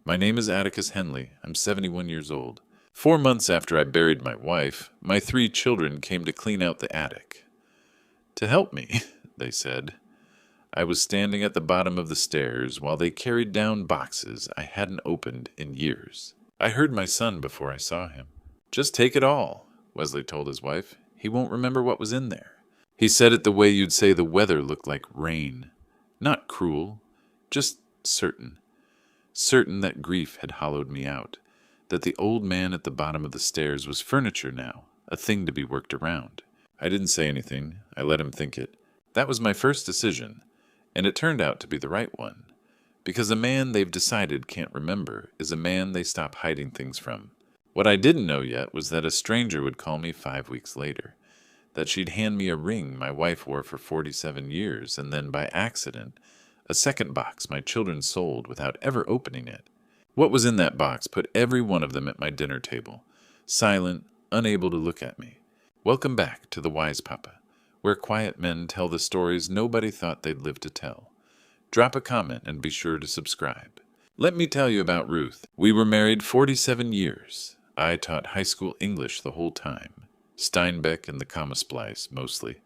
My name is Atticus Henley. I'm 71 years old. 4 months after I buried my wife, my 3 children came to clean out the attic. To help me, they said. I was standing at the bottom of the stairs while they carried down boxes I hadn't opened in years. I heard my son before I saw him. Just take it all, Wesley told his wife. He won't remember what was in there. He said it the way you'd say the weather looked like rain. Not cruel, just certain. Certain that grief had hollowed me out, that the old man at the bottom of the stairs was furniture now, a thing to be worked around. I didn't say anything. I let him think it. That was my first decision, and it turned out to be the right one. Because a man they've decided can't remember is a man they stop hiding things from. What I didn't know yet was that a stranger would call me 5 weeks later, that she'd hand me a ring my wife wore for 47 years, and then by accident, a second box my children sold without ever opening it. What was in that box put every one of them at my dinner table, silent, unable to look at me. Welcome back to the Wise Papa, where quiet men tell the stories nobody thought they'd live to tell. Drop a comment and be sure to subscribe. Let me tell you about Ruth. We were married 47 years. I taught high school English the whole time. Steinbeck and the comma splice, mostly.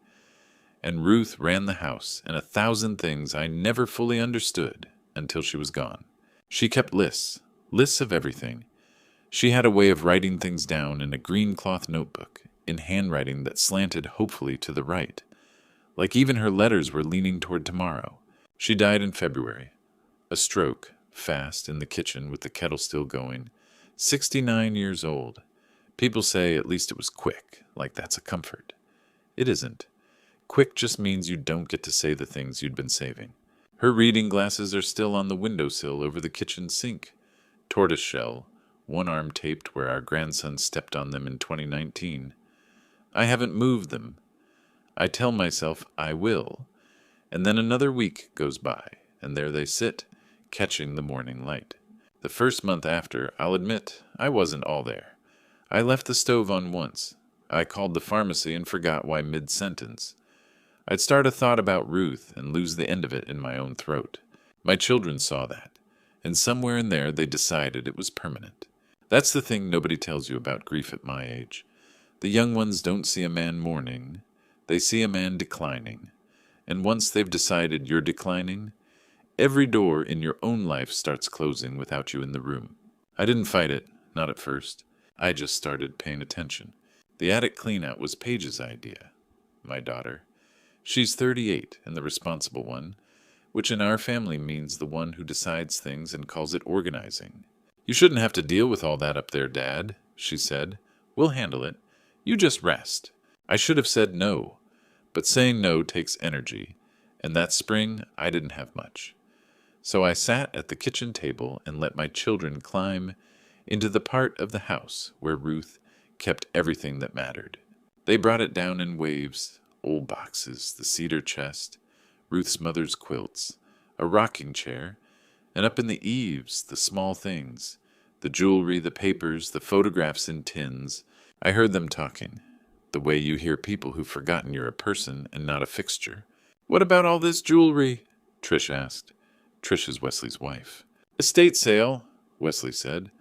And Ruth ran the house and 1,000 things I never fully understood until she was gone. She kept lists of everything. She had a way of writing things down in a green cloth notebook, in handwriting that slanted hopefully to the right. Like even her letters were leaning toward tomorrow. She died in February. A stroke, fast, in the kitchen with the kettle still going. 69 years old. People say at least it was quick, like that's a comfort. It isn't. Quick just means you don't get to say the things you'd been saving. Her reading glasses are still on the windowsill over the kitchen sink. Tortoiseshell, one arm taped where our grandson stepped on them in 2019. I haven't moved them. I tell myself I will. And then another week goes by, and there they sit, catching the morning light. The first month after, I'll admit, I wasn't all there. I left the stove on once. I called the pharmacy and forgot why mid-sentence. I'd start a thought about Ruth and lose the end of it in my own throat. My children saw that, and somewhere in there they decided it was permanent. That's the thing nobody tells you about grief at my age. The young ones don't see a man mourning. They see a man declining. And once they've decided you're declining, every door in your own life starts closing without you in the room. I didn't fight it, not at first. I just started paying attention. The attic cleanout was Paige's idea, my daughter. She's 38 and the responsible one, which in our family means the one who decides things and calls it organizing. You shouldn't have to deal with all that up there, Dad, she said. We'll handle it. You just rest. I should have said no, but saying no takes energy, and that spring I didn't have much. So I sat at the kitchen table and let my children climb into the part of the house where Ruth kept everything that mattered. They brought it down in waves, old boxes, the cedar chest, Ruth's mother's quilts, a rocking chair, and up in the eaves, the small things, the jewelry, the papers, the photographs in tins. I heard them talking, the way you hear people who've forgotten you're a person and not a fixture. What about all this jewelry? Trish asked. Trish is Wesley's wife. Estate sale, Wesley said.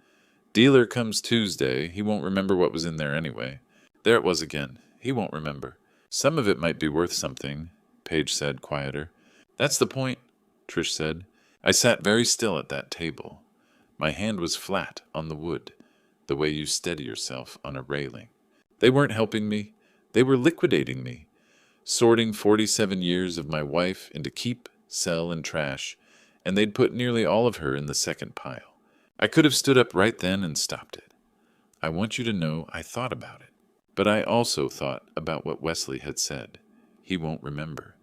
Dealer comes Tuesday. He won't remember what was in there anyway. There it was again. He won't remember. Some of it might be worth something, Paige said, quieter. That's the point, Trish said. I sat very still at that table. My hand was flat on the wood, the way you steady yourself on a railing. They weren't helping me. They were liquidating me, sorting 47 years of my wife into keep, sell, and trash, and they'd put nearly all of her in the second pile. I could have stood up right then and stopped it. I want you to know I thought about it. But I also thought about what Wesley had said. He won't remember.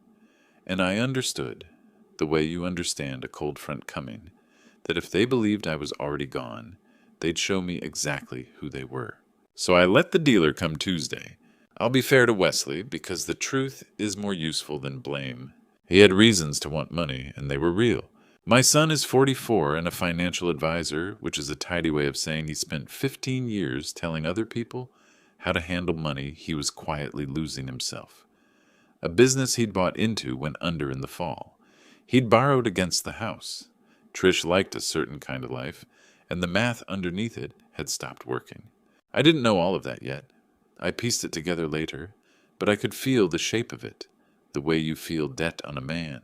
And I understood, the way you understand a cold front coming, that if they believed I was already gone, they'd show me exactly who they were. So I let the dealer come Tuesday. I'll be fair to Wesley, because the truth is more useful than blame. He had reasons to want money, and they were real. My son is 44 and a financial advisor, which is a tidy way of saying he spent 15 years telling other people how to handle money he was quietly losing himself. A business he'd bought into went under in the fall. He'd borrowed against the house. Trish liked a certain kind of life, and the math underneath it had stopped working. I didn't know all of that yet. I pieced it together later, but I could feel the shape of it, the way you feel debt on a man.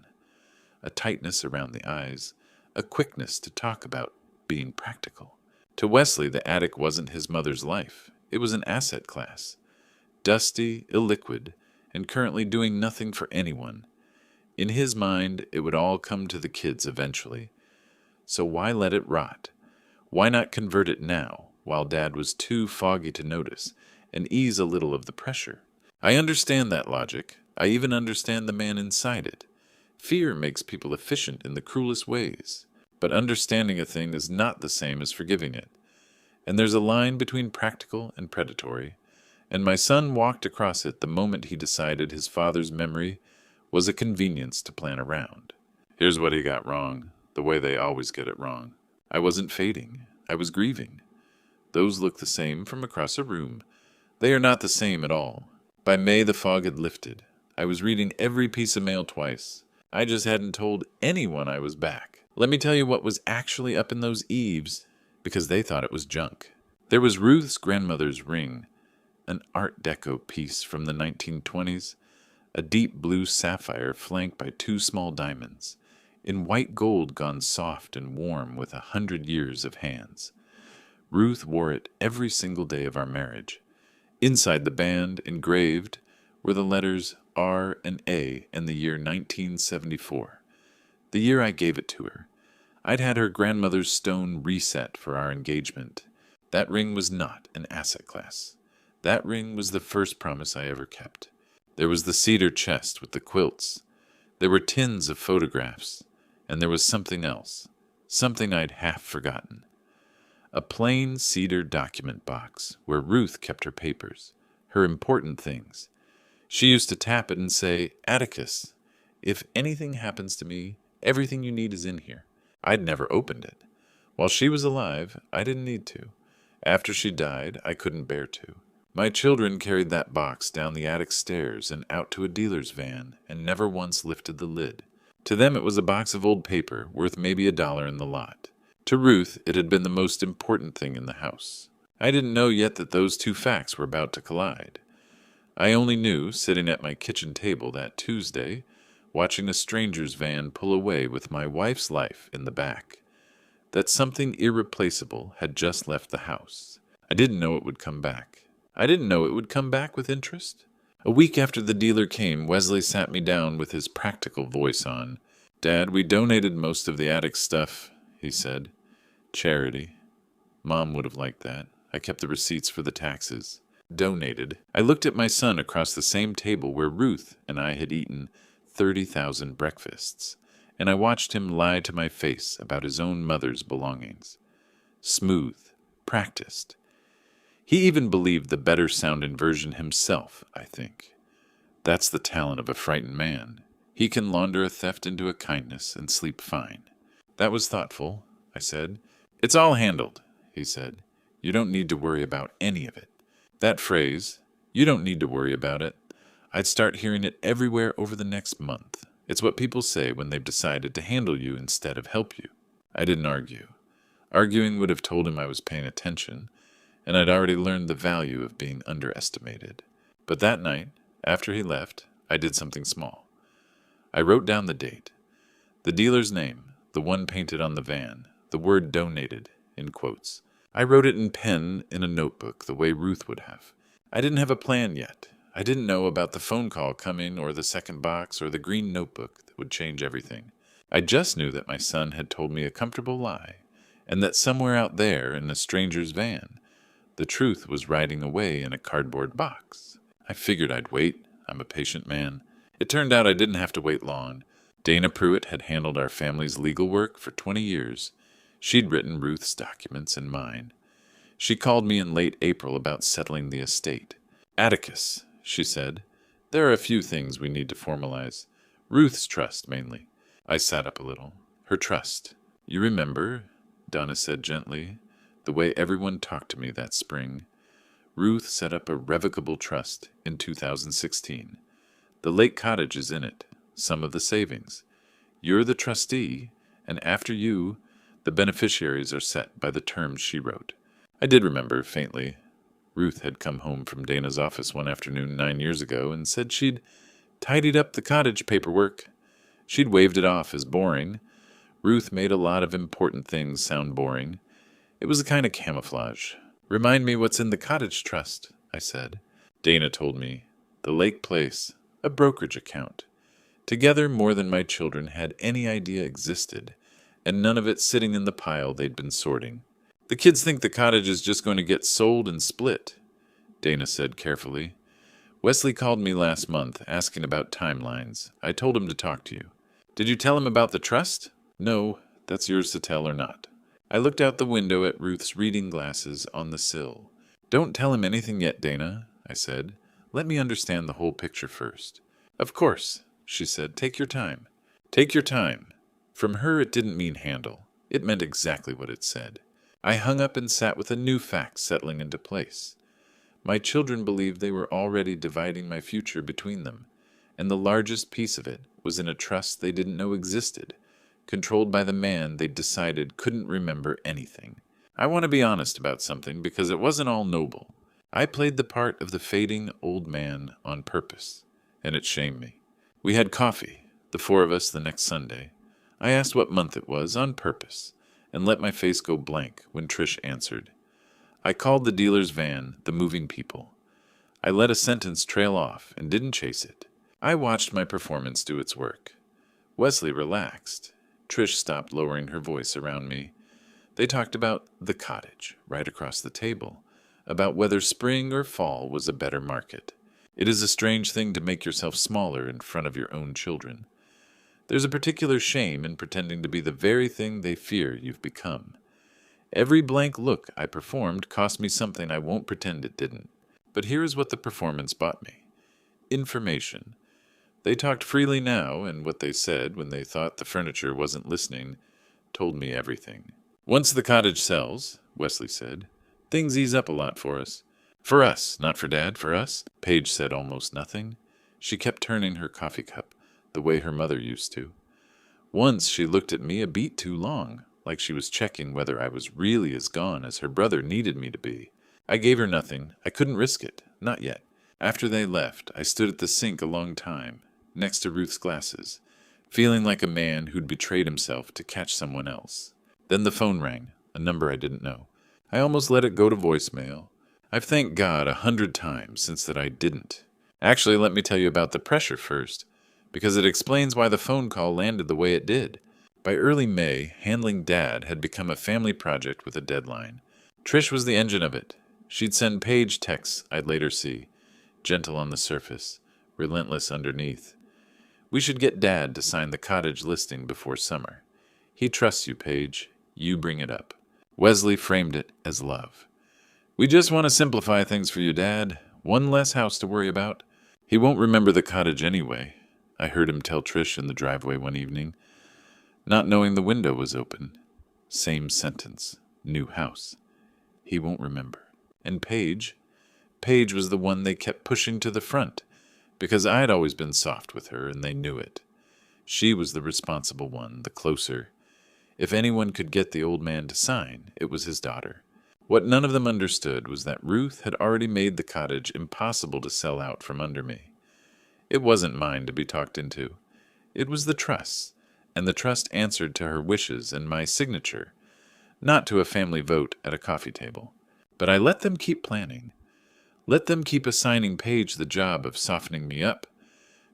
A tightness around the eyes, a quickness to talk about being practical. To Wesley, the attic wasn't his mother's life. It was an asset class. Dusty, illiquid, and currently doing nothing for anyone. In his mind, it would all come to the kids eventually. So why let it rot? Why not convert it now, while Dad was too foggy to notice, and ease a little of the pressure? I understand that logic. I even understand the man inside it. Fear makes people efficient in the cruelest ways. But understanding a thing is not the same as forgiving it. And there's a line between practical and predatory, and my son walked across it the moment he decided his father's memory was a convenience to plan around. Here's what he got wrong, the way they always get it wrong. I wasn't fading. I was grieving. Those look the same from across a room. They are not the same at all. By May, the fog had lifted. I was reading every piece of mail twice. I just hadn't told anyone I was back. Let me tell you what was actually up in those eaves, because they thought it was junk. There was Ruth's grandmother's ring, an Art Deco piece from the 1920s, a deep blue sapphire flanked by 2 small diamonds, in white gold gone soft and warm with 100 years of hands. Ruth wore it every single day of our marriage. Inside the band, engraved, were the letters R and A and the year 1974, the year I gave it to her. I'd had her grandmother's stone reset for our engagement. That ring was not an asset class. That ring was the first promise I ever kept. There was the cedar chest with the quilts. There were tins of photographs. And there was something else, something I'd half forgotten. A plain cedar document box where Ruth kept her papers, her important things. She used to tap it and say, "Atticus, if anything happens to me, everything you need is in here." I'd never opened it. While she was alive, I didn't need to. After she died, I couldn't bear to. My children carried that box down the attic stairs and out to a dealer's van and never once lifted the lid. To them it was a box of old paper worth maybe $1 in the lot. To Ruth, it had been the most important thing in the house. I didn't know yet that those two facts were about to collide. I only knew, sitting at my kitchen table that Tuesday, watching a stranger's van pull away with my wife's life in the back, that something irreplaceable had just left the house. I didn't know it would come back. I didn't know it would come back with interest. A week after the dealer came, Wesley sat me down with his practical voice on. "Dad, we donated most of the attic stuff," he said. "Charity. Mom would have liked that. I kept the receipts for the taxes." Donated. I looked at my son across the same table where Ruth and I had eaten 30,000 breakfasts, and I watched him lie to my face about his own mother's belongings. Smooth. Practiced. He even believed the better-sounding version himself, I think. That's the talent of a frightened man. He can launder a theft into a kindness and sleep fine. "That was thoughtful," I said. "It's all handled," he said. "You don't need to worry about any of it." That phrase, "you don't need to worry about it," I'd start hearing it everywhere over the next month. It's what people say when they've decided to handle you instead of help you. I didn't argue. Arguing would have told him I was paying attention, and I'd already learned the value of being underestimated. But that night, after he left, I did something small. I wrote down the date, the dealer's name, the one painted on the van, the word "donated" in quotes. I wrote it in pen in a notebook the way Ruth would have. I didn't have a plan yet. I didn't know about the phone call coming or the second box or the green notebook that would change everything. I just knew that my son had told me a comfortable lie, and that somewhere out there in a stranger's van, the truth was riding away in a cardboard box. I figured I'd wait. I'm a patient man. It turned out I didn't have to wait long. Dana Pruitt had handled our family's legal work for 20 years. She'd written Ruth's documents and mine. She called me in late April about settling the estate. "Atticus," she said, "there are a few things we need to formalize. Ruth's trust, mainly." I sat up a little. "Her trust. You remember," Donna said gently, "the way everyone talked to me that spring. Ruth set up a revocable trust in 2016. The lake cottage is in it, some of the savings. You're the trustee, and after you, The beneficiaries are set by the terms she wrote. I did remember, faintly. Ruth had come home from Dana's office one afternoon 9 years ago and said she'd tidied up the cottage paperwork. She'd waved it off as boring. Ruth made a lot of important things sound boring. It was a kind of camouflage. "Remind me what's in the cottage trust," I said. Dana told me. The Lake Place, a brokerage account. Together more than my children had any idea existed, and none of it sitting in the pile they'd been sorting. "The kids think the cottage is just going to get sold and split," Dana said carefully. "Wesley called me last month, asking about timelines. I told him to talk to you." "Did you tell him about the trust?" "No, that's yours to tell or not." I looked out the window at Ruth's reading glasses on the sill. "Don't tell him anything yet, Dana," I said. "Let me understand the whole picture first." "Of course," she said. "Take your time." Take your time. From her it didn't mean handle. It meant exactly what it said. I hung up and sat with a new fact settling into place. My children believed they were already dividing my future between them, and the largest piece of it was in a trust they didn't know existed, controlled by the man they'd decided couldn't remember anything. I want to be honest about something because it wasn't all noble. I played the part of the fading old man on purpose, and it shamed me. We had coffee, the four of us, the next Sunday. I asked what month it was on purpose, and let my face go blank when Trish answered. I called the dealer's van the moving people. I let a sentence trail off and didn't chase it. I watched my performance do its work. Wesley relaxed. Trish stopped lowering her voice around me. They talked about the cottage right across the table, about whether spring or fall was a better market. It is a strange thing to make yourself smaller in front of your own children. There's a particular shame in pretending to be the very thing they fear you've become. Every blank look I performed cost me something I won't pretend it didn't. But here is what the performance bought me. Information. They talked freely now, and what they said when they thought the furniture wasn't listening told me everything. "Once the cottage sells," Wesley said, "things ease up a lot for us." "For us, not for Dad, for us." Paige said almost nothing. She kept turning her coffee cup, the way her mother used to. Once she looked at me a beat too long, like she was checking whether I was really as gone as her brother needed me to be. I gave her nothing. I couldn't risk it. Not yet. After they left, I stood at the sink a long time, next to Ruth's glasses, feeling like a man who'd betrayed himself to catch someone else. Then the phone rang, a number I didn't know. I almost let it go to voicemail. I've thanked God 100 times since that I didn't. Actually, let me tell you about the pressure first, because it explains why the phone call landed the way it did. By early May, handling Dad had become a family project with a deadline. Trish was the engine of it. She'd send Paige texts I'd later see, gentle on the surface, relentless underneath. "We should get Dad to sign the cottage listing before summer. He trusts you, Paige. You bring it up." Wesley framed it as love. "We just want to simplify things for you, Dad. One less house to worry about. He won't remember the cottage anyway," I heard him tell Trish in the driveway one evening, not knowing the window was open. Same sentence. New house. He won't remember. And Paige was the one they kept pushing to the front, because I had always been soft with her, and they knew it. She was the responsible one, the closer. If anyone could get the old man to sign, it was his daughter. What none of them understood was that Ruth had already made the cottage impossible to sell out from under me. It wasn't mine to be talked into. It was the trust's, and the trust answered to her wishes and my signature, not to a family vote at a coffee table. But I let them keep planning. Let them keep assigning Paige the job of softening me up,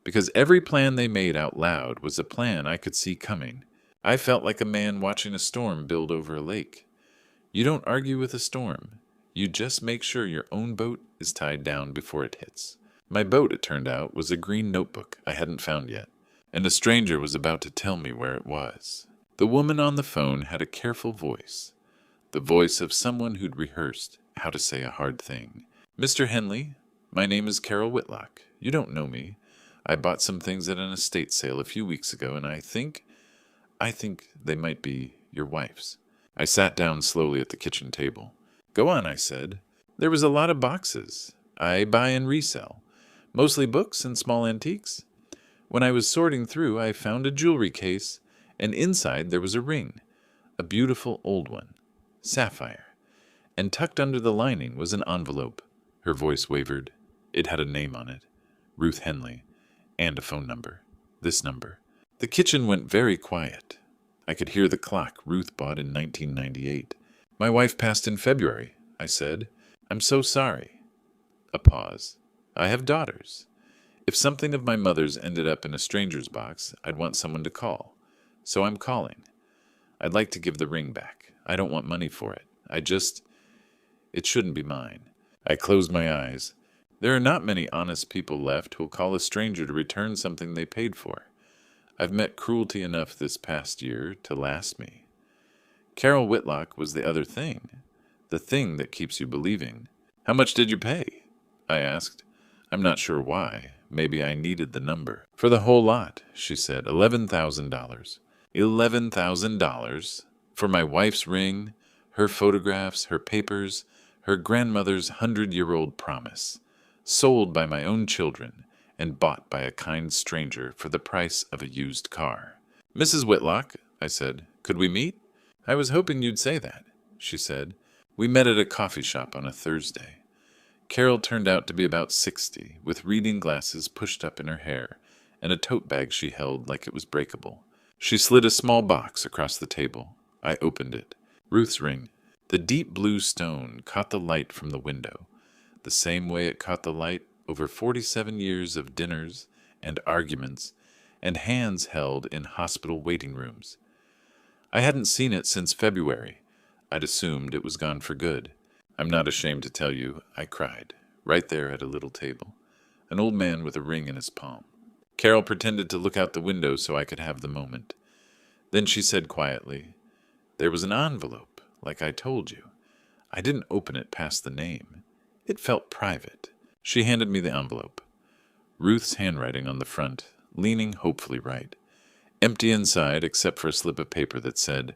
because every plan they made out loud was a plan I could see coming. I felt like a man watching a storm build over a lake. You don't argue with a storm. You just make sure your own boat is tied down before it hits. My boat, it turned out, was a green notebook I hadn't found yet, and a stranger was about to tell me where it was. The woman on the phone had a careful voice, the voice of someone who'd rehearsed how to say a hard thing. "Mr. Henley, my name is Carol Whitlock. You don't know me. I bought some things at an estate sale a few weeks ago, and I think they might be your wife's." I sat down slowly at the kitchen table. "Go on," I said. "There was a lot of boxes. I buy and resell. Mostly books and small antiques. When I was sorting through, I found a jewelry case, and inside there was a ring. a beautiful old one, sapphire, and tucked under the lining was an envelope. Her voice wavered. It had a name on it, Ruth Henley, and a phone number. This number. The kitchen went very quiet. I could hear the clock Ruth bought in 1998. My wife passed in February, I said. I'm so sorry. A pause. I have daughters. If something of my mother's ended up in a stranger's box, I'd want someone to call. So I'm calling. I'd like to give the ring back. I don't want money for it. It shouldn't be mine. I closed my eyes. There are not many honest people left who'll call a stranger to return something they paid for. I've met cruelty enough this past year to last me. Carol Whitlock was the other thing. The thing that keeps you believing. How much did you pay? I asked. I'm not sure why. Maybe I needed the number. For the whole lot, she said. $11,000. $11,000? For my wife's ring, her photographs, her papers, her grandmother's 100-year-old promise. Sold by my own children and bought by a kind stranger for the price of a used car. Mrs. Whitlock, I said, could we meet? I was hoping you'd say that, she said. We met at a coffee shop on a Thursday. Carol turned out to be about 60, with reading glasses pushed up in her hair, and a tote bag she held like it was breakable. She slid a small box across the table. I opened it. Ruth's ring. The deep blue stone caught the light from the window, the same way it caught the light over 47 years of dinners and arguments and hands held in hospital waiting rooms. I hadn't seen it since February. I'd assumed it was gone for good. I'm not ashamed to tell you, I cried, right there at a little table, an old man with a ring in his palm. Carol pretended to look out the window so I could have the moment. Then she said quietly, there was an envelope, like I told you. I didn't open it past the name. It felt private. She handed me the envelope. Ruth's handwriting on the front, leaning hopefully right. Empty inside except for a slip of paper that said,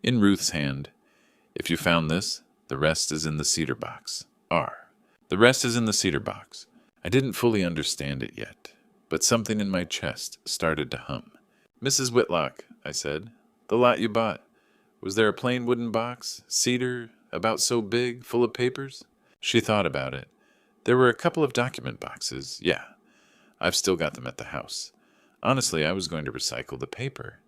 in Ruth's hand, if you found this, the rest is in the cedar box. R. The rest is in the cedar box. I didn't fully understand it yet, but something in my chest started to hum. Mrs. Whitlock, I said, the lot you bought. Was there a plain wooden box, cedar, about so big, full of papers? She thought about it. There were a couple of document boxes, yeah. I've still got them at the house. Honestly, I was going to recycle the paper.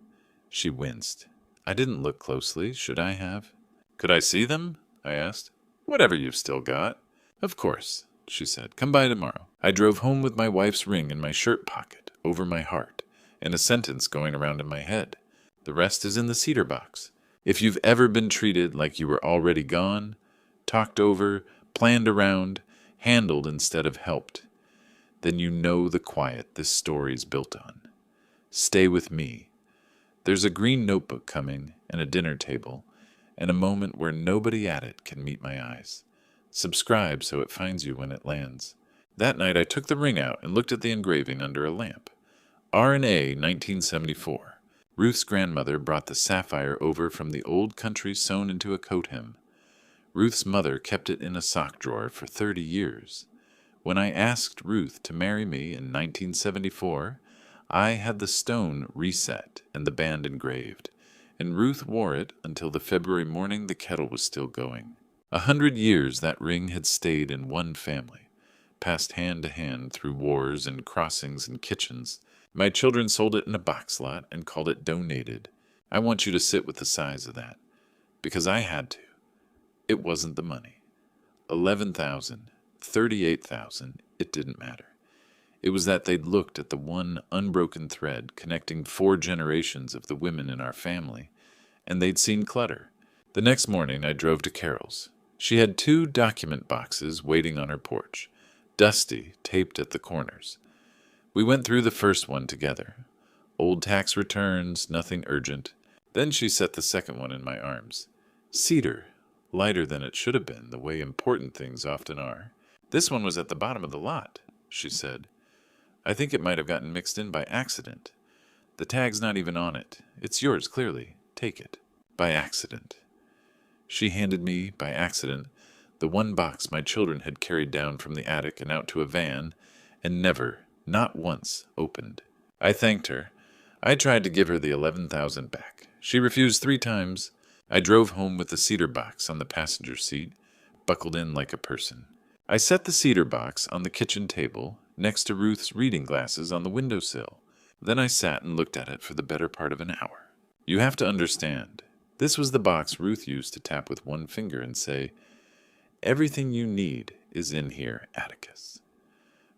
She winced. I didn't look closely, should I have? Could I see them? I asked. Whatever you've still got. Of course, she said. Come by tomorrow. I drove home with my wife's ring in my shirt pocket, over my heart, and a sentence going around in my head. The rest is in the cedar box. If you've ever been treated like you were already gone, talked over, planned around, handled instead of helped, then you know the quiet this story's built on. Stay with me. There's a green notebook coming, and a dinner table, and a moment where nobody at it can meet my eyes. Subscribe so it finds you when it lands. That night I took the ring out and looked at the engraving under a lamp. R&A 1974. Ruth's grandmother brought the sapphire over from the old country sewn into a coat hem. Ruth's mother kept it in a sock drawer for 30 years. When I asked Ruth to marry me in 1974, I had the stone reset and the band engraved, and Ruth wore it until the February morning the kettle was still going. 100 years that ring had stayed in one family, passed hand to hand through wars and crossings and kitchens. My children sold it in a box lot and called it donated. I want you to sit with the size of that, because I had to. It wasn't the money. 11,000, 38,000, it didn't matter. It was that they'd looked at the one unbroken thread connecting 4 generations of the women in our family, and they'd seen clutter. The next morning I drove to Carol's. She had 2 document boxes waiting on her porch, dusty, taped at the corners. We went through the first one together. Old tax returns, nothing urgent. Then she set the second one in my arms. Cedar, lighter than it should have been, the way important things often are. This one was at the bottom of the lot, she said. I think it might have gotten mixed in by accident. The tag's not even on it. It's yours, clearly. Take it. By accident. She handed me, by accident, the one box my children had carried down from the attic and out to a van, and never, not once, opened. I thanked her. I tried to give her the 11,000 back. She refused 3 times, I drove home with the cedar box on the passenger seat, buckled in like a person. I set the cedar box on the kitchen table, next to Ruth's reading glasses on the windowsill. Then I sat and looked at it for the better part of an hour. You have to understand, this was the box Ruth used to tap with one finger and say, "Everything you need is in here, Atticus."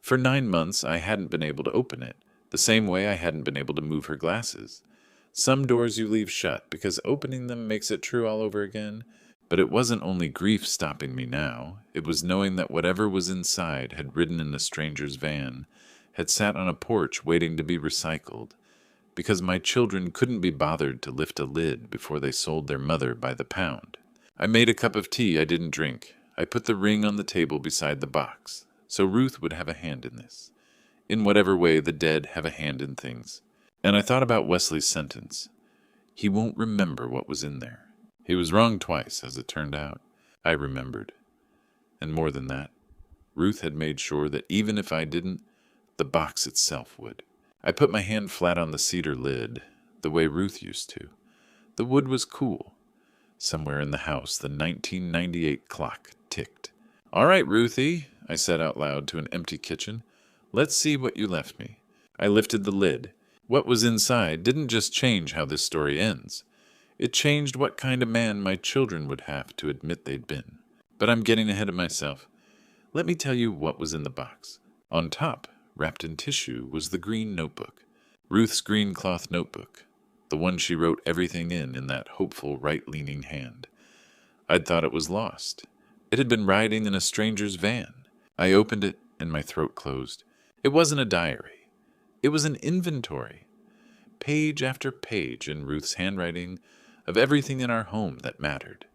For 9 months, I hadn't been able to open it, the same way I hadn't been able to move her glasses. Some doors you leave shut because opening them makes it true all over again, but it wasn't only grief stopping me now. It was knowing that whatever was inside had ridden in a stranger's van, had sat on a porch waiting to be recycled, because my children couldn't be bothered to lift a lid before they sold their mother by the pound. I made a cup of tea I didn't drink. I put the ring on the table beside the box, so Ruth would have a hand in this, in whatever way the dead have a hand in things. And I thought about Wesley's sentence. He won't remember what was in there. He was wrong twice, as it turned out. I remembered. And more than that, Ruth had made sure that even if I didn't, the box itself would. I put my hand flat on the cedar lid, the way Ruth used to. The wood was cool. Somewhere in the house, the 1998 clock ticked. "All right, Ruthie," I said out loud to an empty kitchen. "Let's see what you left me." I lifted the lid. What was inside didn't just change how this story ends. It changed what kind of man my children would have to admit they'd been. But I'm getting ahead of myself. Let me tell you what was in the box. On top, wrapped in tissue, was the green notebook. Ruth's green cloth notebook. The one she wrote everything in that hopeful right-leaning hand. I'd thought it was lost. It had been riding in a stranger's van. I opened it and my throat closed. It wasn't a diary. It was an inventory. Page after page in Ruth's handwriting of everything in our home that mattered.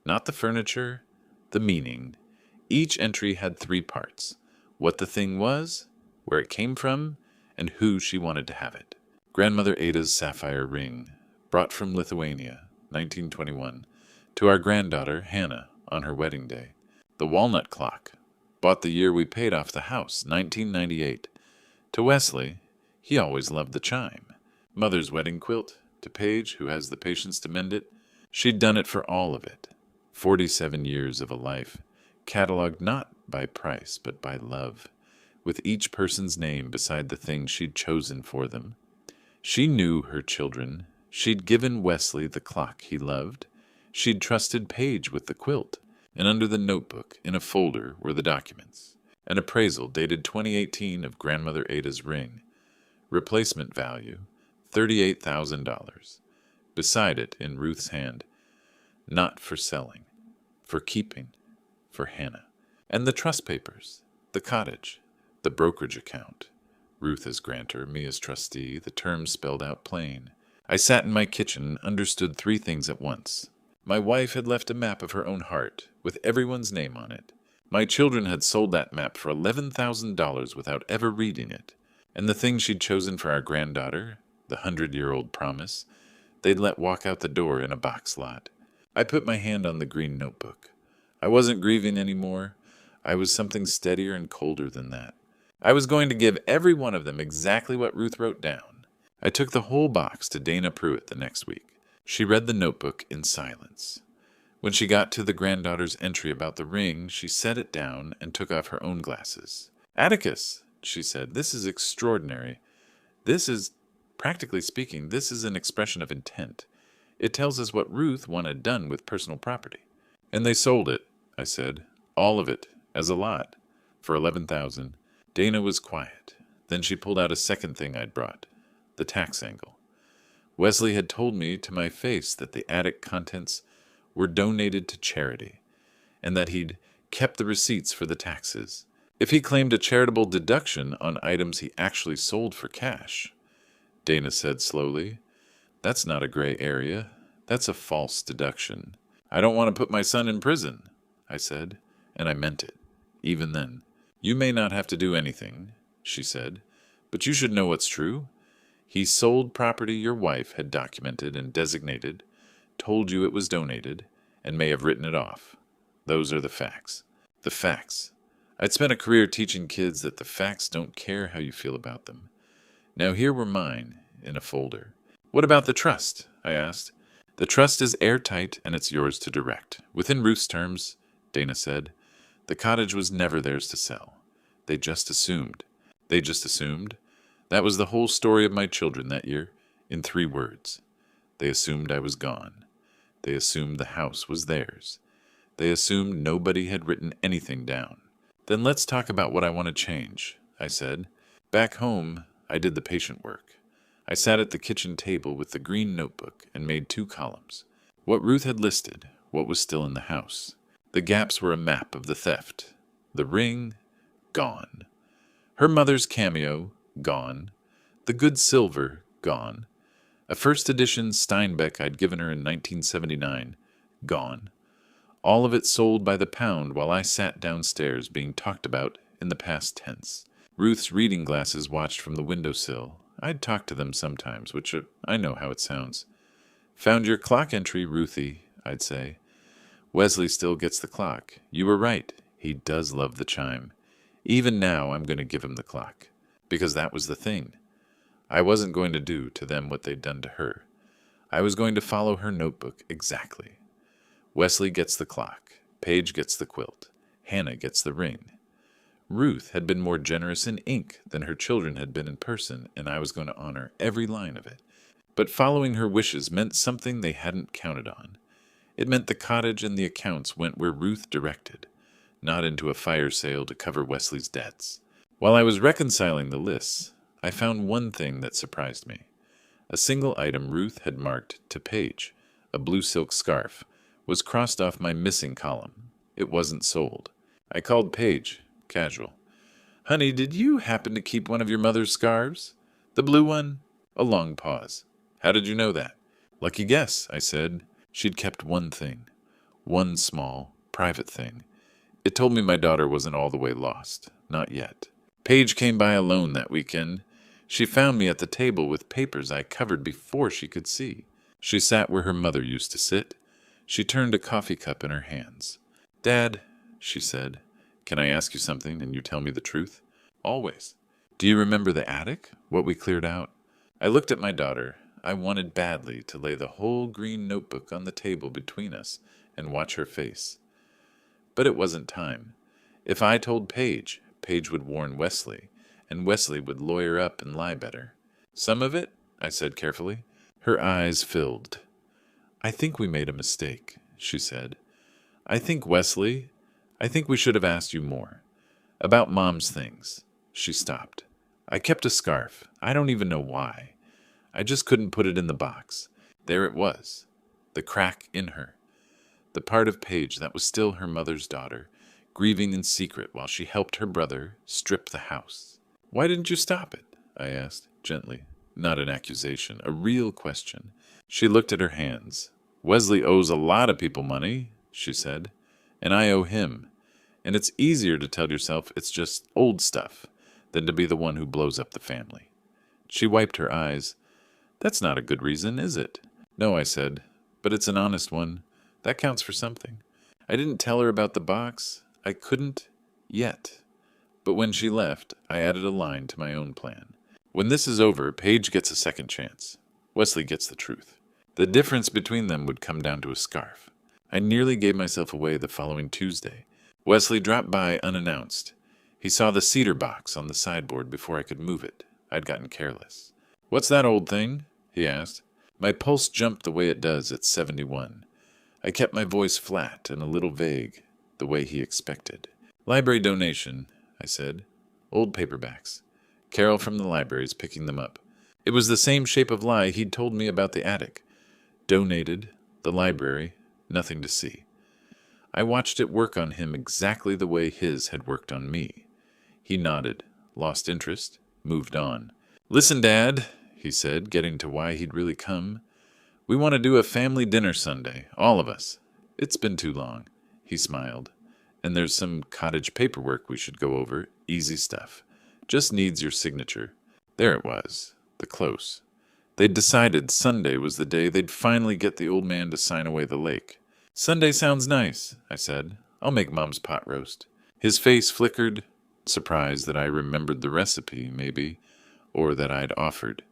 Not the furniture, the meaning. Each entry had 3 parts. What the thing was, where it came from, and who she wanted to have it. Grandmother Ada's sapphire ring, brought from Lithuania, 1921, to our granddaughter, Hannah, on her wedding day. The walnut clock, bought the year we paid off the house, 1998. To Wesley, he always loved the chime. Mother's wedding quilt, to Paige, who has the patience to mend it. She'd done it for all of it. 47 years of a life, catalogued not by price, but by love, with each person's name beside the thing she'd chosen for them. She knew her children. She'd given Wesley the clock he loved. She'd trusted Paige with the quilt, and under the notebook, in a folder, were the documents. An appraisal dated 2018 of Grandmother Ada's ring. Replacement value, $38,000. Beside it, in Ruth's hand, not for selling, for keeping, for Hannah. And the trust papers, the cottage, the brokerage account. Ruth as grantor, me as trustee, the terms spelled out plain. I sat in my kitchen and understood 3 things at once. My wife had left a map of her own heart, with everyone's name on it. My children had sold that map for $11,000 without ever reading it. And the thing she'd chosen for our granddaughter, the 100-year-old promise, they'd let walk out the door in a box lot. I put my hand on the green notebook. I wasn't grieving anymore. I was something steadier and colder than that. I was going to give every one of them exactly what Ruth wrote down. I took the whole box to Dana Pruitt the next week. She read the notebook in silence. When she got to the granddaughter's entry about the ring, she set it down and took off her own glasses. "Atticus," she said, "this is extraordinary. Practically speaking, this is an expression of intent. It tells us what Ruth wanted done with personal property." "And they sold it," I said. "All of it, as a lot, for $11,000. Dana was quiet. Then she pulled out a second thing I'd brought, the tax angle. Wesley had told me to my face that the attic contents were donated to charity, and that he'd kept the receipts for the taxes. If he claimed a charitable deduction on items he actually sold for cash, Dana said slowly, "That's not a gray area. That's a false deduction. I don't want to put my son in prison," I said, and I meant it, even then. "You may not have to do anything," she said, "but you should know what's true. He sold property your wife had documented and designated, told you it was donated, and may have written it off. Those are the facts. The facts. I'd spent a career teaching kids that the facts don't care how you feel about them. Now here were mine, in a folder. "What about the trust?" I asked. The trust is airtight and it's yours to direct. Within Ruth's terms, Dana said, the cottage was never theirs to sell. They just assumed. They just assumed? That was the whole story of my children that year, in 3 words. They assumed I was gone. They assumed the house was theirs. They assumed nobody had written anything down. Then let's talk about what I want to change, I said. Back home, I did the patient work. I sat at the kitchen table with the green notebook and made 2 columns. What Ruth had listed, what was still in the house. The gaps were a map of the theft. The ring, gone. Her mother's cameo, gone. The good silver, gone. A first edition Steinbeck I'd given her in 1979, gone. All of it sold by the pound while I sat downstairs being talked about in the past tense. Ruth's reading glasses watched from the windowsill. I'd talk to them sometimes, which I know how it sounds. Found your clock entry, Ruthie, I'd say. Wesley still gets the clock. You were right. He does love the chime. Even now, I'm going to give him the clock. Because that was the thing. I wasn't going to do to them what they'd done to her. I was going to follow her notebook exactly. Wesley gets the clock. Paige gets the quilt. Hannah gets the ring. Ruth had been more generous in ink than her children had been in person, and I was going to honor every line of it. But following her wishes meant something they hadn't counted on. It meant the cottage and the accounts went where Ruth directed, not into a fire sale to cover Wesley's debts. While I was reconciling the lists, I found one thing that surprised me. A single item Ruth had marked to Paige, a blue silk scarf, was crossed off my missing column. It wasn't sold. I called Paige. Casual. Honey, did you happen to keep one of your mother's scarves? The blue one? A long pause. How did you know that? Lucky guess, I said. She'd kept one thing. One small, private thing. It told me my daughter wasn't all the way lost. Not yet. Paige came by alone that weekend. She found me at the table with papers I covered before she could see. She sat where her mother used to sit. She turned a coffee cup in her hands. Dad, she said, can I ask you something and you tell me the truth? Always. Do you remember the attic? What we cleared out? I looked at my daughter. I wanted badly to lay the whole green notebook on the table between us and watch her face. But it wasn't time. If I told Paige, Paige would warn Wesley, and Wesley would lawyer up and lie better. Some of it, I said carefully. Her eyes filled. I think we made a mistake, she said. I think we should have asked you more. About Mom's things. She stopped. I kept a scarf. I don't even know why. I just couldn't put it in the box. There it was. The crack in her. The part of Paige that was still her mother's daughter, grieving in secret while she helped her brother strip the house. Why didn't you stop it? I asked, gently. Not an accusation, a real question. She looked at her hands. Wesley owes a lot of people money, she said, and I owe him. And it's easier to tell yourself it's just old stuff than to be the one who blows up the family. She wiped her eyes. That's not a good reason, is it? No, I said, but it's an honest one. That counts for something. I didn't tell her about the box. I couldn't yet. But when she left, I added a line to my own plan. When this is over, Paige gets a second chance. Wesley gets the truth. The difference between them would come down to a scarf. I nearly gave myself away the following Tuesday. Wesley dropped by unannounced. He saw the cedar box on the sideboard before I could move it. I'd gotten careless. What's that old thing? He asked. My pulse jumped the way it does at 71. I kept my voice flat and a little vague, the way he expected. Library donation, I said. Old paperbacks. Carol from the library's picking them up. It was the same shape of lie he'd told me about the attic. Donated, the library, nothing to see. I watched it work on him exactly the way his had worked on me. He nodded, lost interest, moved on. Listen, Dad, he said, getting to why he'd really come. We want to do a family dinner Sunday, all of us. It's been too long. He smiled. And there's some cottage paperwork we should go over, easy stuff. Just needs your signature. There it was, the close. They'd decided Sunday was the day they'd finally get the old man to sign away the lake. Sunday sounds nice, I said. I'll make Mom's pot roast. His face flickered, surprised that I remembered the recipe, maybe, or that I'd offered.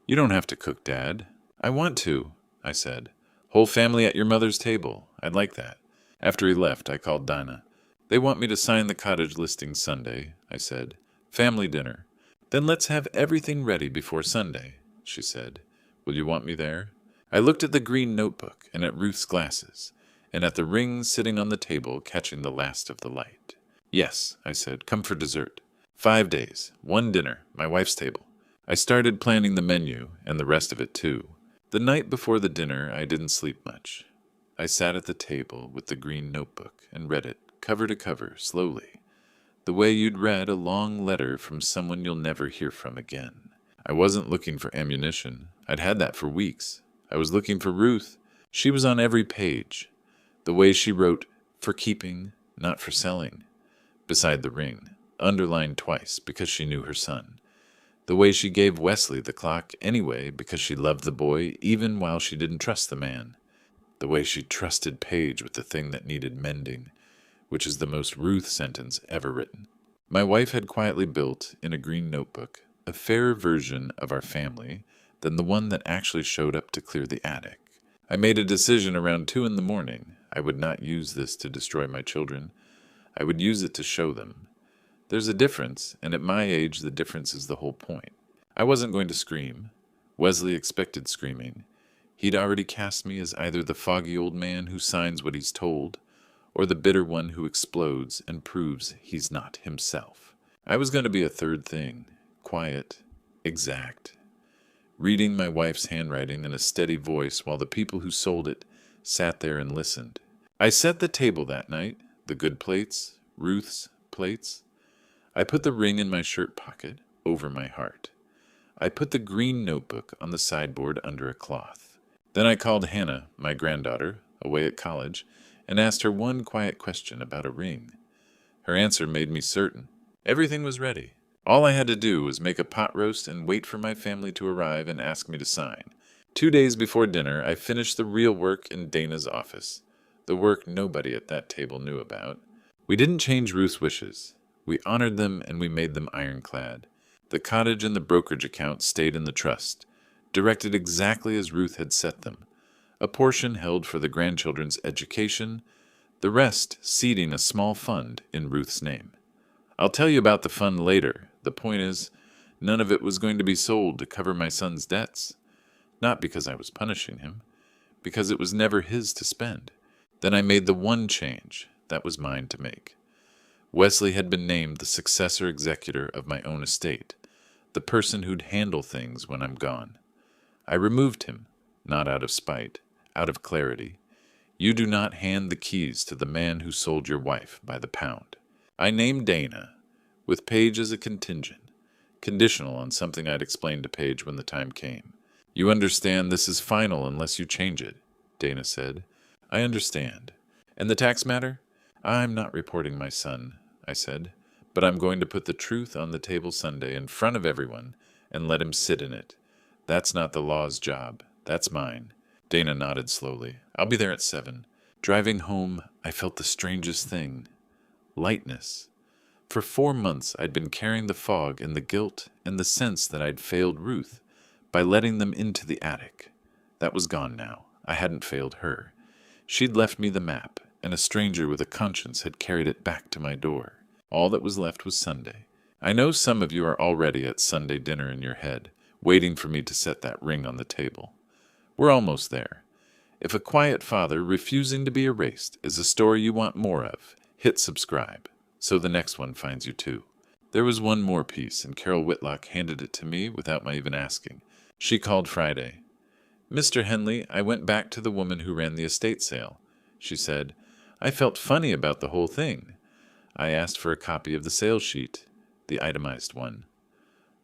You don't have to cook, Dad. I want to, I said. Whole family at your mother's table. I'd like that. After he left, I called Dinah. They want me to sign the cottage listing Sunday, I said. Family dinner. Then let's have everything ready before Sunday, she said. Will you want me there? I looked at the green notebook and at Ruth's glasses, and at the ring sitting on the table catching the last of the light. Yes, I said, come for dessert. 5 days, 1 dinner, my wife's table. I started planning the menu, and the rest of it too. The night before the dinner, I didn't sleep much. I sat at the table with the green notebook and read it, cover to cover, slowly, the way you'd read a long letter from someone you'll never hear from again. I wasn't looking for ammunition. I'd had that for weeks. I was looking for Ruth. She was on every page. The way she wrote, for keeping, not for selling, beside the ring, underlined twice because she knew her son. The way she gave Wesley the clock anyway because she loved the boy even while she didn't trust the man. The way she trusted Paige with the thing that needed mending, which is the most Ruth sentence ever written. My wife had quietly built, in a green notebook, a fairer version of our family than the one that actually showed up to clear the attic. I made a decision around 2 a.m. I would not use this to destroy my children. I would use it to show them. There's a difference, and at my age the difference is the whole point. I wasn't going to scream. Wesley expected screaming. He'd already cast me as either the foggy old man who signs what he's told, or the bitter one who explodes and proves he's not himself. I was going to be a third thing, quiet, exact, reading my wife's handwriting in a steady voice while the people who sold it sat there and listened. I set the table that night, the good plates, Ruth's plates. I put the ring in my shirt pocket, over my heart. I put the green notebook on the sideboard under a cloth. Then I called Hannah, my granddaughter, away at college, and asked her one quiet question about a ring. Her answer made me certain. Everything was ready. All I had to do was make a pot roast and wait for my family to arrive and ask me to sign. 2 days before dinner, I finished the real work in Dana's office, the work nobody at that table knew about. We didn't change Ruth's wishes. We honored them and we made them ironclad. The cottage and the brokerage account stayed in the trust, directed exactly as Ruth had set them. A portion held for the grandchildren's education, the rest seeding a small fund in Ruth's name. I'll tell you about the fund later. The point is, none of it was going to be sold to cover my son's debts. Not because I was punishing him, because it was never his to spend. Then I made the one change that was mine to make. Wesley had been named the successor executor of my own estate, the person who'd handle things when I'm gone. I removed him, not out of spite, out of clarity. You do not hand the keys to the man who sold your wife by the pound. I named Dana, with Paige as a contingent, conditional on something I'd explained to Paige when the time came. You understand this is final unless you change it, Dana said. I understand. And the tax matter? I'm not reporting my son, I said, but I'm going to put the truth on the table Sunday in front of everyone and let him sit in it. That's not the law's job. That's mine. Dana nodded slowly. I'll be there at 7. Driving home, I felt the strangest thing. Lightness. For 4 months I'd been carrying the fog and the guilt and the sense that I'd failed Ruth by letting them into the attic. That was gone now. I hadn't failed her. She'd left me the map, and a stranger with a conscience had carried it back to my door. All that was left was Sunday. I know some of you are already at Sunday dinner in your head, waiting for me to set that ring on the table. We're almost there. If A Quiet Father Refusing to Be Erased is a story you want more of, hit subscribe, so the next one finds you too. There was one more piece, and Carol Whitlock handed it to me without my even asking. She called Friday. Mr. Henley, I went back to the woman who ran the estate sale. She said, I felt funny about the whole thing. I asked for a copy of the sales sheet, the itemized one.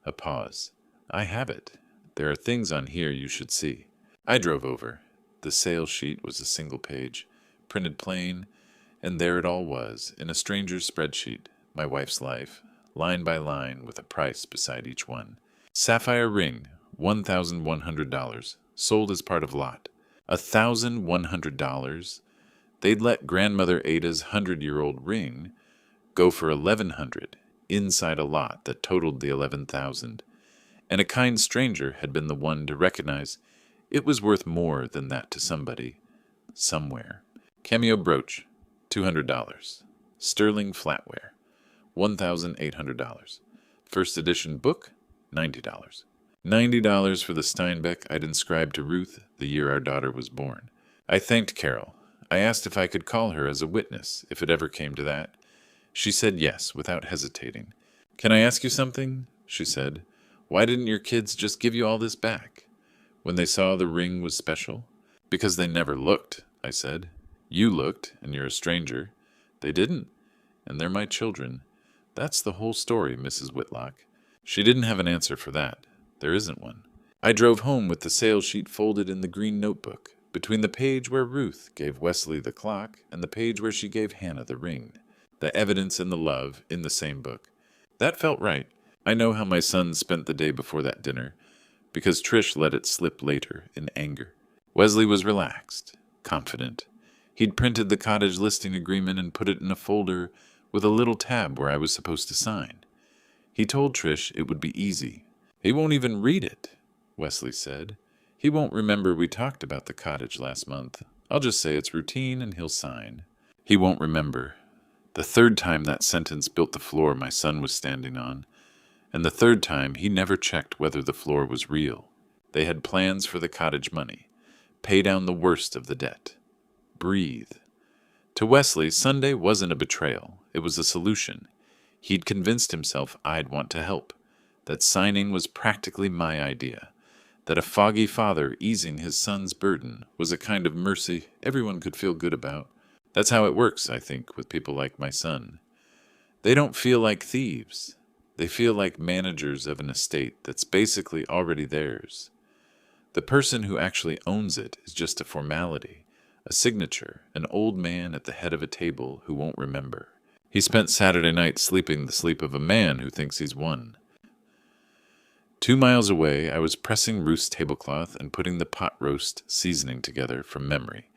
A pause. I have it. There are things on here you should see. I drove over. The sales sheet was a single page, printed plain, and there it all was, in a stranger's spreadsheet, my wife's life, line by line with a price beside each one. Sapphire ring, $1,100, sold as part of lot. $1,100? They'd let grandmother Ada's 100-year-old ring go for $1,100 inside a lot that totaled the $11,000, and a kind stranger had been the one to recognize it was worth more than that to somebody, somewhere. Cameo brooch, $200. Sterling flatware, $1,800. First edition book, $90. $90 for the Steinbeck I'd inscribed to Ruth the year our daughter was born. I thanked Carol. I asked if I could call her as a witness, if it ever came to that. She said yes, without hesitating. "Can I ask you something?" she said. "Why didn't your kids just give you all this back? When they saw the ring was special?" "Because they never looked," I said. "You looked, and you're a stranger. They didn't, and they're my children. That's the whole story, Mrs. Whitlock." She didn't have an answer for that. There isn't one. I drove home with the sales sheet folded in the green notebook, between the page where Ruth gave Wesley the clock and the page where she gave Hannah the ring. The evidence and the love in the same book. That felt right. I know how my son spent the day before that dinner, because Trish let it slip later in anger. Wesley was relaxed, confident. He'd printed the cottage listing agreement and put it in a folder with a little tab where I was supposed to sign. He told Trish it would be easy. "He won't even read it," Wesley said. "He won't remember we talked about the cottage last month. I'll just say it's routine and he'll sign." He won't remember. The third time that sentence built the floor my son was standing on, and the third time he never checked whether the floor was real. They had plans for the cottage money. Pay down the worst of the debt. Breathe. To Wesley, Sunday wasn't a betrayal. It was a solution. He'd convinced himself I'd want to help, that signing was practically my idea, that a foggy father easing his son's burden was a kind of mercy everyone could feel good about. That's how it works, I think, with people like my son. They don't feel like thieves. They feel like managers of an estate that's basically already theirs. The person who actually owns it is just a formality, a signature, an old man at the head of a table who won't remember. He spent Saturday night sleeping the sleep of a man who thinks he's won. 2 miles away, I was pressing Ruth's tablecloth and putting the pot roast seasoning together from memory.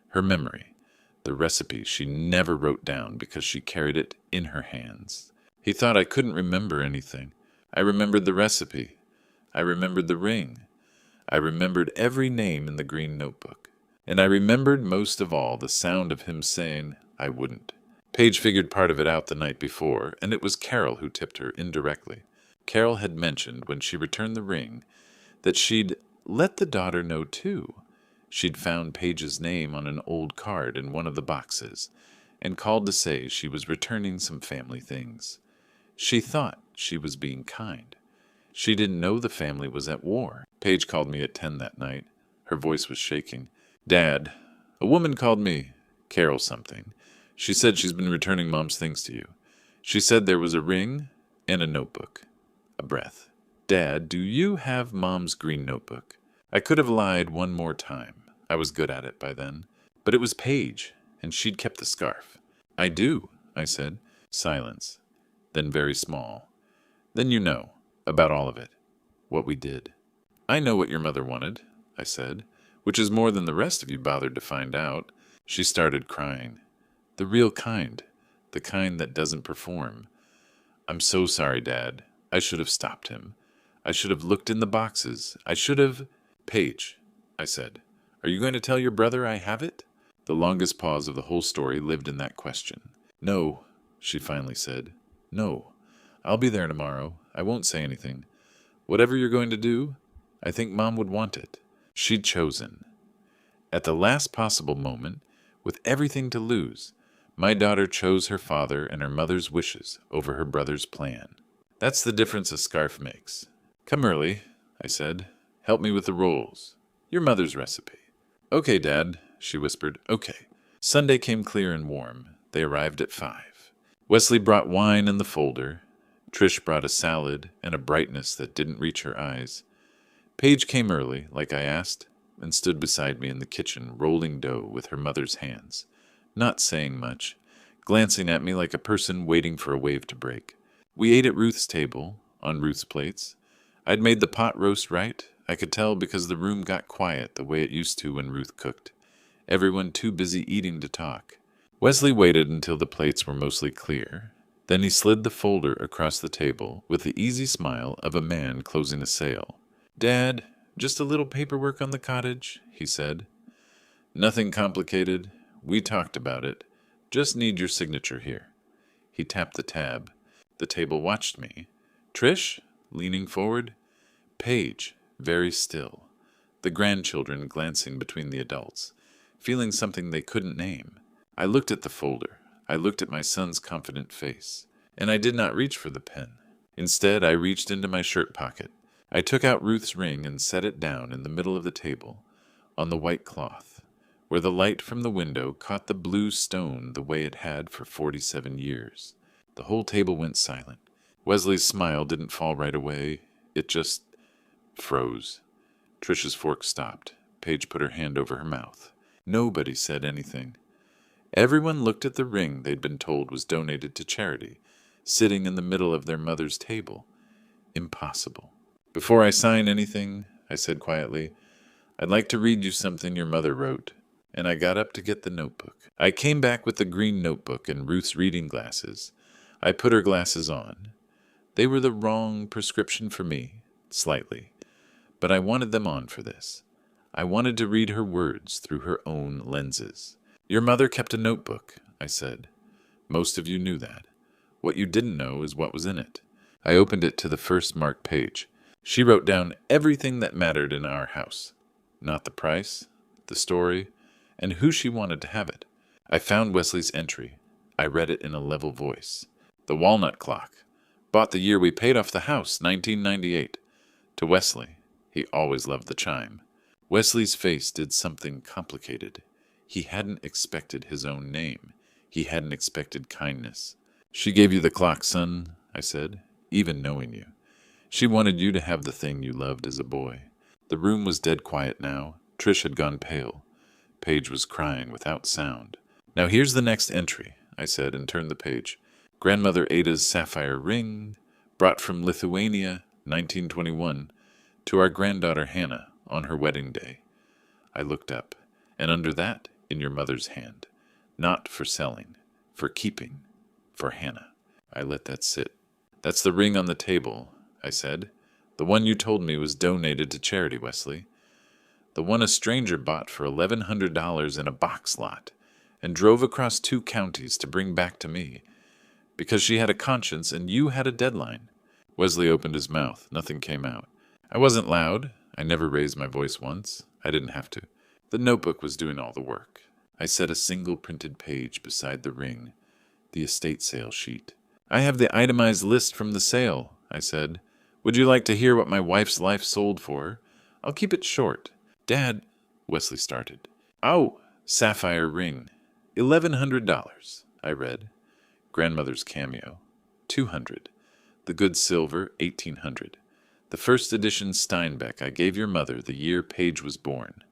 Her memory. The recipe she never wrote down because she carried it in her hands. He thought I couldn't remember anything. I remembered the recipe. I remembered the ring. I remembered every name in the green notebook. And I remembered most of all the sound of him saying I wouldn't. Paige figured part of it out the night before, and it was Carol who tipped her indirectly. Carol had mentioned when she returned the ring that she'd let the daughter know too. She'd found Paige's name on an old card in one of the boxes and called to say she was returning some family things. She thought she was being kind. She didn't know the family was at war. Paige called me at 10 that night. Her voice was shaking. "Dad, a woman called me, Carol something. She said she's been returning Mom's things to you. She said there was a ring and a notebook." A breath. "Dad, do you have Mom's green notebook?" I could have lied one more time. I was good at it by then. But it was Paige, and she'd kept the scarf. "I do," I said. Silence. Then very small. "Then you know, about all of it. What we did." "I know what your mother wanted," I said, "which is more than the rest of you bothered to find out." She started crying. The real kind. The kind that doesn't perform. "I'm so sorry, Dad. I should have stopped him. I should have looked in the boxes. I should have—" "Paige," I said, "are you going to tell your brother I have it?" The longest pause of the whole story lived in that question. "No," she finally said. "No. I'll be there tomorrow. I won't say anything. Whatever you're going to do, I think Mom would want it." She'd chosen. At the last possible moment, with everything to lose, my daughter chose her father and her mother's wishes over her brother's plan. That's the difference a scarf makes. "Come early," I said. "Help me with the rolls. Your mother's recipe." "Okay, Dad," she whispered. "Okay." Sunday came clear and warm. They arrived at 5. Wesley brought wine and the folder. Trish brought a salad and a brightness that didn't reach her eyes. Paige came early, like I asked, and stood beside me in the kitchen, rolling dough with her mother's hands, not saying much, glancing at me like a person waiting for a wave to break. We ate at Ruth's table, on Ruth's plates. I'd made the pot roast right. I could tell because the room got quiet the way it used to when Ruth cooked. Everyone too busy eating to talk. Wesley waited until the plates were mostly clear. Then he slid the folder across the table with the easy smile of a man closing a sale. "Dad, just a little paperwork on the cottage," he said. Nothing complicated. We talked about it. Just need your signature here. He tapped the tab. The table watched me. Trish, leaning forward. Paige, very still. The grandchildren glancing between the adults, feeling something they couldn't name. I looked at the folder. I looked at my son's confident face. And I did not reach for the pen. Instead, I reached into my shirt pocket. I took out Ruth's ring and set it down in the middle of the table, on the white cloth, where the light from the window caught the blue stone the way it had for 47 years. The whole table went silent. Wesley's smile didn't fall right away. It just froze. Trish's fork stopped. Paige put her hand over her mouth. Nobody said anything. Everyone looked at the ring they'd been told was donated to charity, sitting in the middle of their mother's table. Impossible. Before I sign anything, I said quietly, I'd like to read you something your mother wrote. And I got up to get the notebook. I came back with the green notebook and Ruth's reading glasses. I put her glasses on. They were the wrong prescription for me, slightly. But I wanted them on for this. I wanted to read her words through her own lenses. Your mother kept a notebook, I said. Most of you knew that. What you didn't know is what was in it. I opened it to the first marked page. She wrote down everything that mattered in our house. Not the price, the story, and who she wanted to have it. I found Wesley's entry. I read it in a level voice. The walnut clock. Bought the year we paid off the house, 1998. To Wesley. He always loved the chime. Wesley's face did something complicated. He hadn't expected his own name. He hadn't expected kindness. She gave you the clock, son, I said, even knowing you. She wanted you to have the thing you loved as a boy. The room was dead quiet now. Trish had gone pale. Paige was crying without sound. Now here's the next entry, I said, and turned the page. Grandmother Ada's sapphire ring, brought from Lithuania, 1921, to our granddaughter Hannah on her wedding day. I looked up, and under that, in your mother's hand. Not for selling, for keeping, for Hannah. I let that sit. That's the ring on the table, I said. The one you told me was donated to charity, Wesley. The one a stranger bought for $1,100 in a box lot and drove across 2 counties to bring back to me, because she had a conscience and you had a deadline. Wesley opened his mouth. Nothing came out. I wasn't loud. I never raised my voice once. I didn't have to. The notebook was doing all the work. I set a single printed page beside the ring, the estate sale sheet. I have the itemized list from the sale, I said. Would you like to hear what my wife's life sold for? I'll keep it short. Dad, Wesley started. Oh, sapphire ring. $1,100, I read. Grandmother's cameo. $200. The good silver, $1,800. The first edition Steinbeck I gave your mother the year Paige was born.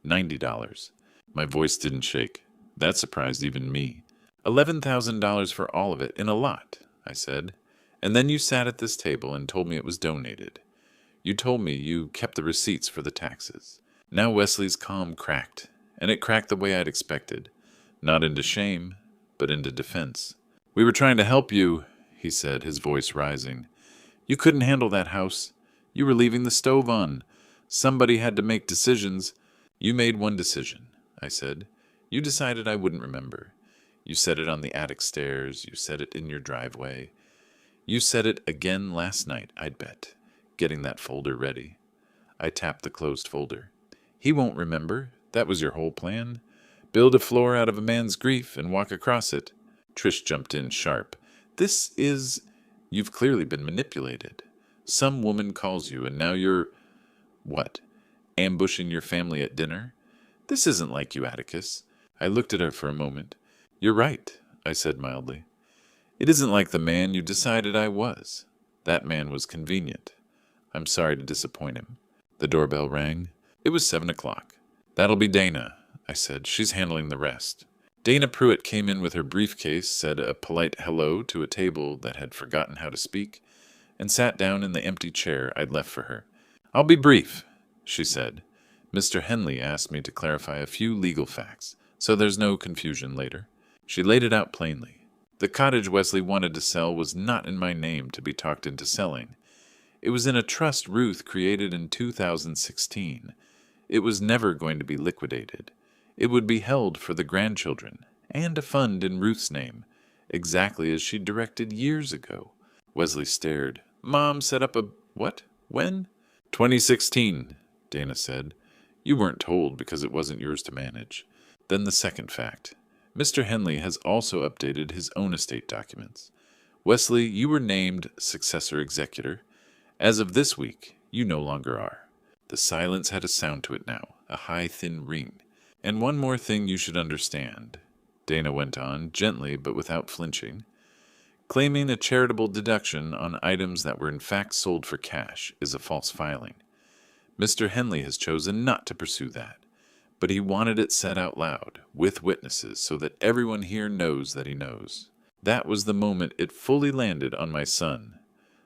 $90. My voice didn't shake. That surprised even me. $11,000 for all of it, in a lot, I said. And then you sat at this table and told me it was donated. You told me you kept the receipts for the taxes. Now Wesley's calm cracked, and it cracked the way I'd expected. Not into shame, but into defense. We were trying to help you, he said, his voice rising. You couldn't handle that house. You were leaving the stove on. Somebody had to make decisions. You made one decision, I said. You decided I wouldn't remember. You said it on the attic stairs. You said it in your driveway. You said it again last night, I'd bet, getting that folder ready. I tapped the closed folder. He won't remember. That was your whole plan. Build a floor out of a man's grief and walk across it. Trish jumped in sharp. You've clearly been manipulated. Some woman calls you and now you're, what, ambushing your family at dinner? This isn't like you, Atticus. I looked at her for a moment. You're right, I said mildly. It isn't like the man you decided I was. That man was convenient. I'm sorry to disappoint him. The doorbell rang. It was 7 o'clock. That'll be Dana, I said. She's handling the rest. Dana Pruitt came in with her briefcase, said a polite hello to a table that had forgotten how to speak, and sat down in the empty chair I'd left for her. I'll be brief, she said. Mr. Henley asked me to clarify a few legal facts, so there's no confusion later. She laid it out plainly. The cottage Wesley wanted to sell was not in my name to be talked into selling. It was in a trust Ruth created in 2016. It was never going to be liquidated. It would be held for the grandchildren, and a fund in Ruth's name, exactly as she'd directed years ago. Wesley stared. Mom set up a... What? When? 2016, Dana said. You weren't told because it wasn't yours to manage. Then the second fact. Mr. Henley has also updated his own estate documents. Wesley, you were named successor executor. As of this week, you no longer are. The silence had a sound to it now, a high, thin ring. And one more thing you should understand, Dana went on, gently but without flinching. Claiming a charitable deduction on items that were in fact sold for cash is a false filing. Mr. Henley has chosen not to pursue that, but he wanted it said out loud, with witnesses, so that everyone here knows that he knows. That was the moment it fully landed on my son.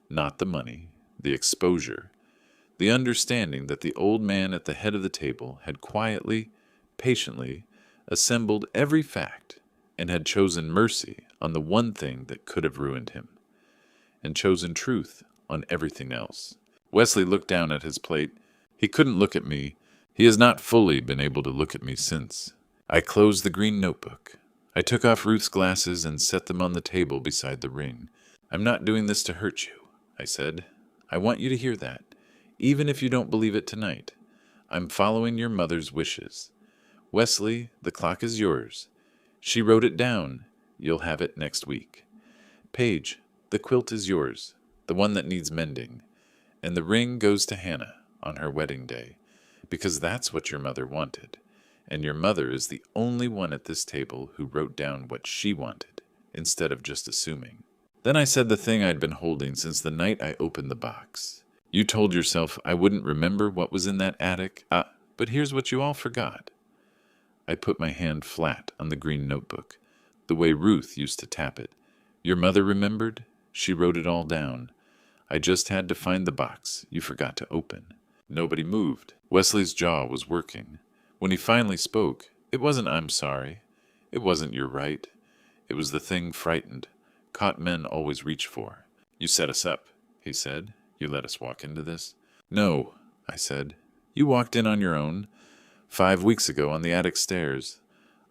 Not the money, the exposure, the understanding that the old man at the head of the table had quietly, patiently assembled every fact and had chosen mercy on the one thing that could have ruined him, and chosen truth on everything else. Wesley looked down at his plate. He couldn't look at me. He has not fully been able to look at me since. I closed the green notebook. I took off Ruth's glasses and set them on the table beside the ring. I'm not doing this to hurt you, I said. I want you to hear that, even if you don't believe it tonight. I'm following your mother's wishes. Wesley, the clock is yours. She wrote it down. You'll have it next week. Paige, the quilt is yours, the one that needs mending. And the ring goes to Hannah on her wedding day, because that's what your mother wanted. And your mother is the only one at this table who wrote down what she wanted, instead of just assuming. Then I said the thing I'd been holding since the night I opened the box. You told yourself I wouldn't remember what was in that attic. But here's what you all forgot. I put my hand flat on the green notebook, the way Ruth used to tap it. Your mother remembered? She wrote it all down. I just had to find the box you forgot to open. Nobody moved. Wesley's jaw was working. When he finally spoke, it wasn't I'm sorry. It wasn't you're right. It was the thing frightened, caught men always reach for. You set us up, he said. You let us walk into this? No, I said. You walked in on your own. 5 weeks ago on the attic stairs.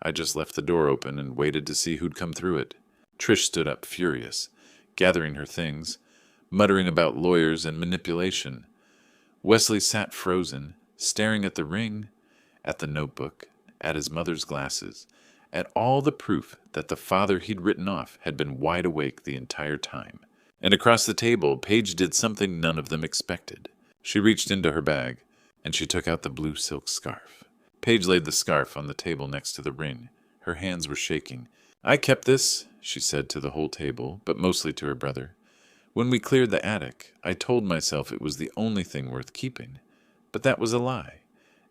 I just left the door open and waited to see who'd come through it. Trish stood up, furious, gathering her things, muttering about lawyers and manipulation. Wesley sat frozen, staring at the ring, at the notebook, at his mother's glasses, at all the proof that the father he'd written off had been wide awake the entire time. And across the table, Paige did something none of them expected. She reached into her bag, and she took out the blue silk scarf. Paige laid the scarf on the table next to the ring. Her hands were shaking. I kept this, she said to the whole table, but mostly to her brother. When we cleared the attic, I told myself it was the only thing worth keeping. But that was a lie.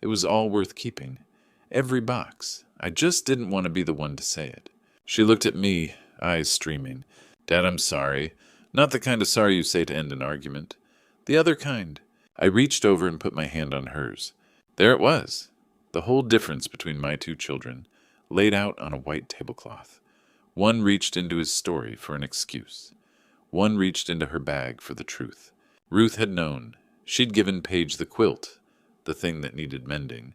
It was all worth keeping. Every box. I just didn't want to be the one to say it. She looked at me, eyes streaming. Dad, I'm sorry. Not the kind of sorry you say to end an argument. The other kind. I reached over and put my hand on hers. There it was. The whole difference between my two children, laid out on a white tablecloth. One reached into his story for an excuse. One reached into her bag for the truth. Ruth had known. She'd given Paige the quilt, the thing that needed mending,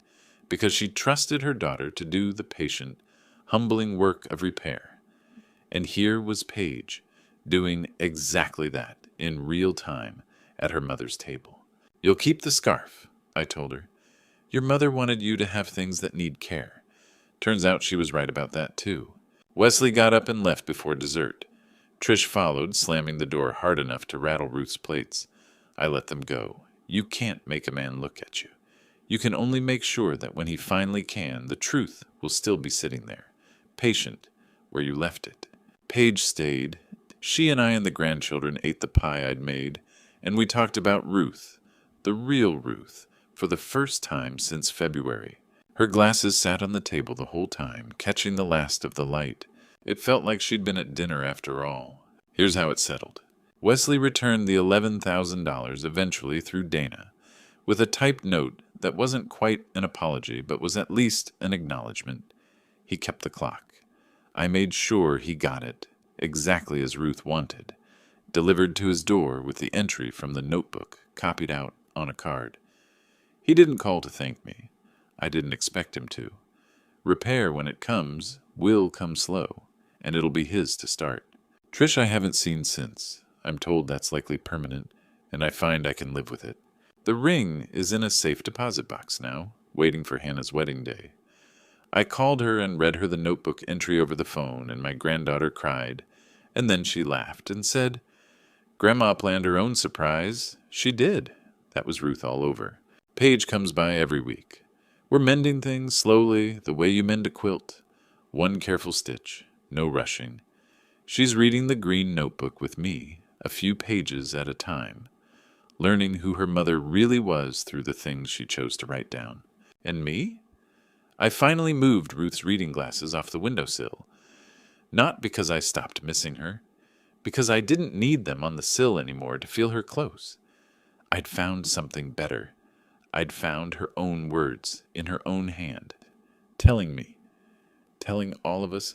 because she trusted her daughter to do the patient, humbling work of repair. And here was Paige, doing exactly that in real time at her mother's table. You'll keep the scarf, I told her. Your mother wanted you to have things that need care. Turns out she was right about that, too. Wesley got up and left before dessert. Trish followed, slamming the door hard enough to rattle Ruth's plates. I let them go. You can't make a man look at you. You can only make sure that when he finally can, the truth will still be sitting there, patient, where you left it. Paige stayed. She and I and the grandchildren ate the pie I'd made, and we talked about Ruth, the real Ruth, for the first time since February. Her glasses sat on the table the whole time, catching the last of the light. It felt like she'd been at dinner after all. Here's how it settled. Wesley returned the $11,000 eventually through Dana, with a typed note that wasn't quite an apology, but was at least an acknowledgement. He kept the clock. I made sure he got it, exactly as Ruth wanted, delivered to his door with the entry from the notebook copied out on a card. He didn't call to thank me. I didn't expect him to. Repair, when it comes, will come slow, and it'll be his to start. Trish I haven't seen since. I'm told that's likely permanent, and I find I can live with it. The ring is in a safe deposit box now, waiting for Hannah's wedding day. I called her and read her the notebook entry over the phone, and my granddaughter cried, and then she laughed and said, "Grandma planned her own surprise." She did. That was Ruth all over. Paige comes by every week. We're mending things slowly, the way you mend a quilt. One careful stitch, no rushing. She's reading the green notebook with me, a few pages at a time, learning who her mother really was through the things she chose to write down. And me? I finally moved Ruth's reading glasses off the windowsill. Not because I stopped missing her, because I didn't need them on the sill anymore to feel her close. I'd found something better. I'd found her own words in her own hand, telling all of us,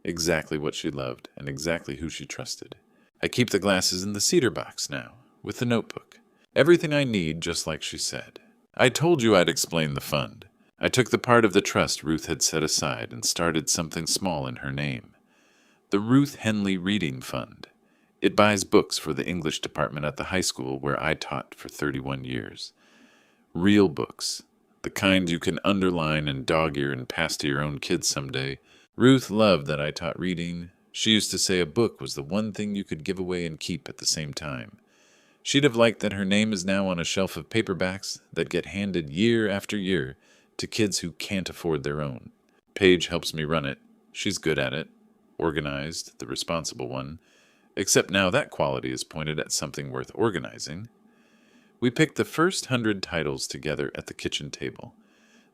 exactly what she loved and exactly who she trusted. I keep the glasses in the cedar box now, with the notebook. Everything I need, just like she said. I told you I'd explain the fund. I took the part of the trust Ruth had set aside and started something small in her name. The Ruth Henley Reading Fund. It buys books for the English department at the high school where I taught for 31 years. Real books, the kind you can underline and dog-ear and pass to your own kids someday. Ruth loved that I taught reading. She used to say a book was the one thing you could give away and keep at the same time. She'd have liked that her name is now on a shelf of paperbacks that get handed year after year to kids who can't afford their own. Paige helps me run it. She's good at it. Organized, the responsible one. Except now that quality is pointed at something worth organizing. We picked the first 100 titles together at the kitchen table.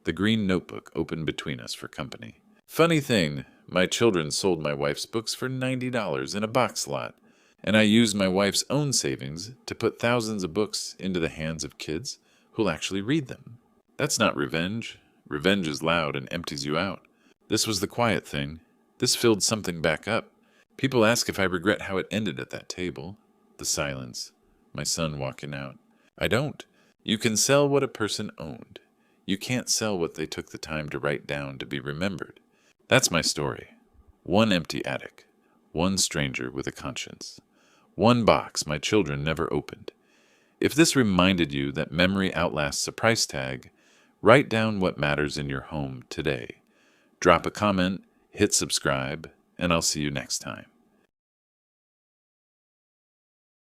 The green notebook opened between us for company. Funny thing, my children sold my wife's books for $90 in a box lot, and I used my wife's own savings to put thousands of books into the hands of kids who'll actually read them. That's not revenge. Revenge is loud and empties you out. This was the quiet thing. This filled something back up. People ask if I regret how it ended at that table. The silence. My son walking out. I don't. You can sell what a person owned. You can't sell what they took the time to write down to be remembered. That's my story. One empty attic. One stranger with a conscience. One box my children never opened. If this reminded you that memory outlasts a price tag, write down what matters in your home today. Drop a comment, hit subscribe, and I'll see you next time.